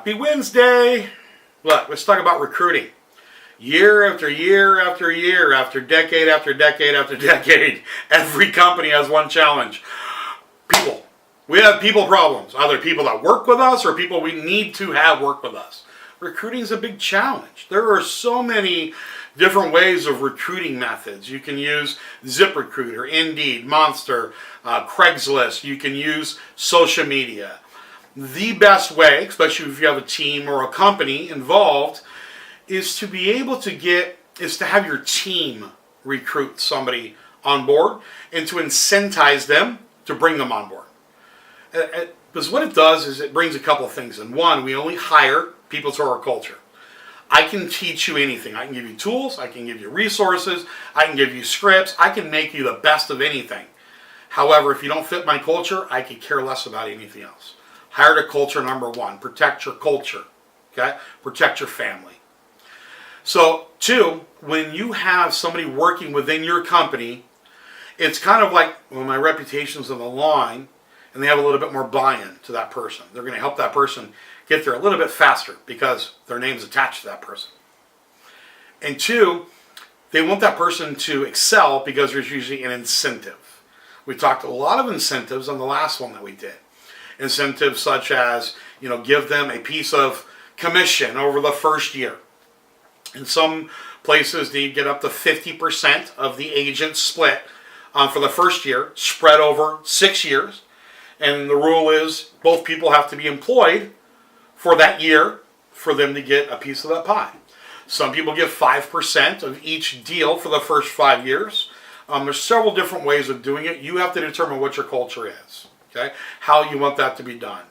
Happy Wednesday! Look, let's talk about recruiting. Year after year after year, after decade after decade after decade, every company has one challenge. People. We have people problems. Either people that work with us or people we need to have work with us. Recruiting is a big challenge. There are so many different ways of recruiting methods. You can use ZipRecruiter, Indeed, Monster, Craigslist. You can use social media. The best way, especially if you have a team or a company involved, is to be able to have your team recruit somebody on board and to incentivize them to bring them on board. Because what it does is it brings a couple of things in. One, we only hire people to our culture. I can teach you anything. I can give you tools, I can give you resources, I can give you scripts, I can make you the best of anything. However, if you don't fit my culture, I could care less about anything else. Hire to culture number one. Protect your culture. Okay? Protect your family. So, two, when you have somebody working within your company, it's kind of like when my reputation's on the line and they have a little bit more buy-in to that person. They're going to help that person get there a little bit faster because their name's attached to that person. And two, they want that person to excel because there's usually an incentive. We talked a lot of incentives on the last one that we did. Incentives such as, give them a piece of commission over the first year. In some places, they get up to 50% of the agent split for the first year, spread over 6 years. And the rule is both people have to be employed for that year for them to get a piece of that pie. Some people give 5% of each deal for the first 5 years. There's several different ways of doing it. You have to determine what your culture is. Okay, how you want that to be done.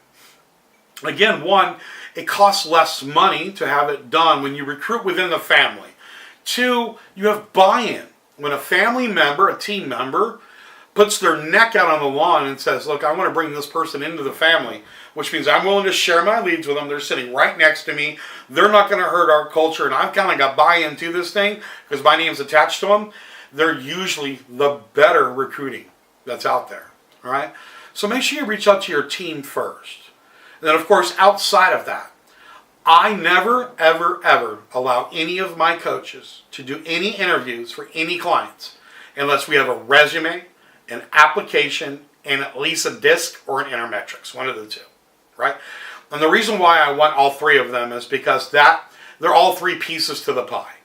Again, one, it costs less money to have it done when you recruit within the family. Two, you have buy-in. When a family member, a team member, puts their neck out on the lawn and says, look, I want to bring this person into the family, which means I'm willing to share my leads with them. They're sitting right next to me. They're not going to hurt our culture, and I've kind of got buy-in to this thing because my name's attached to them. They're usually the better recruiting that's out there. All right? So make sure you reach out to your team first. And then, of course, outside of that, I never, ever, ever allow any of my coaches to do any interviews for any clients unless we have a resume, an application, and at least a disc or an intermetrics, one of the two, right? And the reason why I want all three of them is because they're all three pieces to the pie.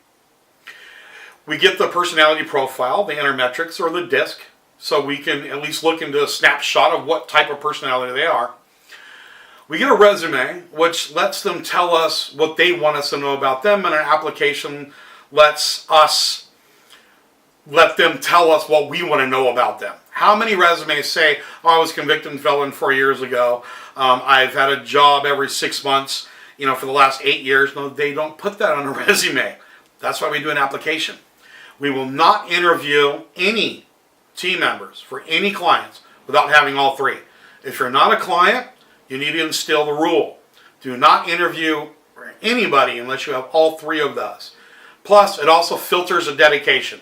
We get the personality profile, the intermetrics, or the disc, so we can at least look into a snapshot of what type of personality they are. We get a resume, which lets them tell us what they want us to know about them, and an application let them tell us what we want to know about them. How many resumes say, I was convicted and felon 4 years ago, I've had a job every 6 months, for the last 8 years. No, they don't put that on a resume. That's why we do an application. We will not interview any team members for any clients without having all three. If you're not a client, you need to instill the rule. Do not interview anybody unless you have all three of those. Plus, it also filters a dedication.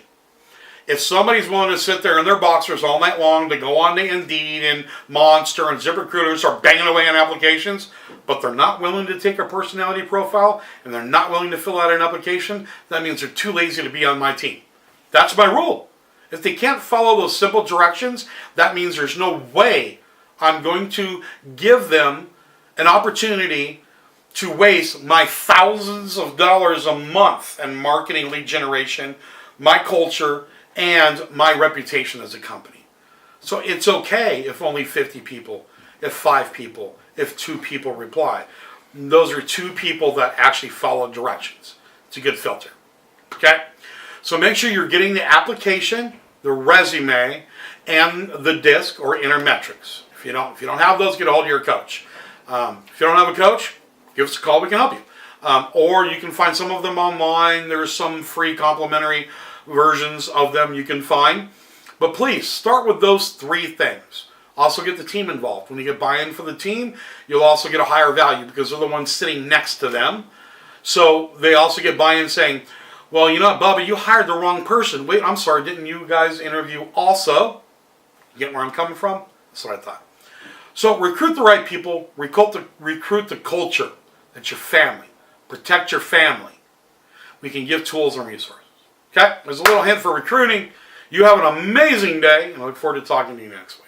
If somebody's willing to sit there in their boxers all night long to go on to Indeed and Monster and ZipRecruiter, start banging away on applications, but they're not willing to take a personality profile and they're not willing to fill out an application, that means they're too lazy to be on my team. That's my rule. If they can't follow those simple directions, that means there's no way I'm going to give them an opportunity to waste my thousands of dollars a month in marketing, lead generation, my culture, and my reputation as a company. So it's okay if only 50 people, if 5 people, if 2 people reply. Those are 2 people that actually follow directions. It's a good filter. Okay? So make sure you're getting the application, the resume, and the disc or intermetrics. If you don't have those, get a hold of your coach. If you don't have a coach, give us a call. We can help you. Or you can find some of them online. There's some free complimentary versions of them you can find. But please, start with those 3 things. Also get the team involved. When you get buy-in for the team, you'll also get a higher value because they're the ones sitting next to them. So they also get buy-in saying, well, you know what, Bubba, you hired the wrong person. Wait, I'm sorry, didn't you guys interview also? You get where I'm coming from? That's what I thought. So recruit the right people, recruit the culture It's your family. Protect your family. We can give tools and resources. Okay? There's a little hint for recruiting. You have an amazing day, and I look forward to talking to you next week.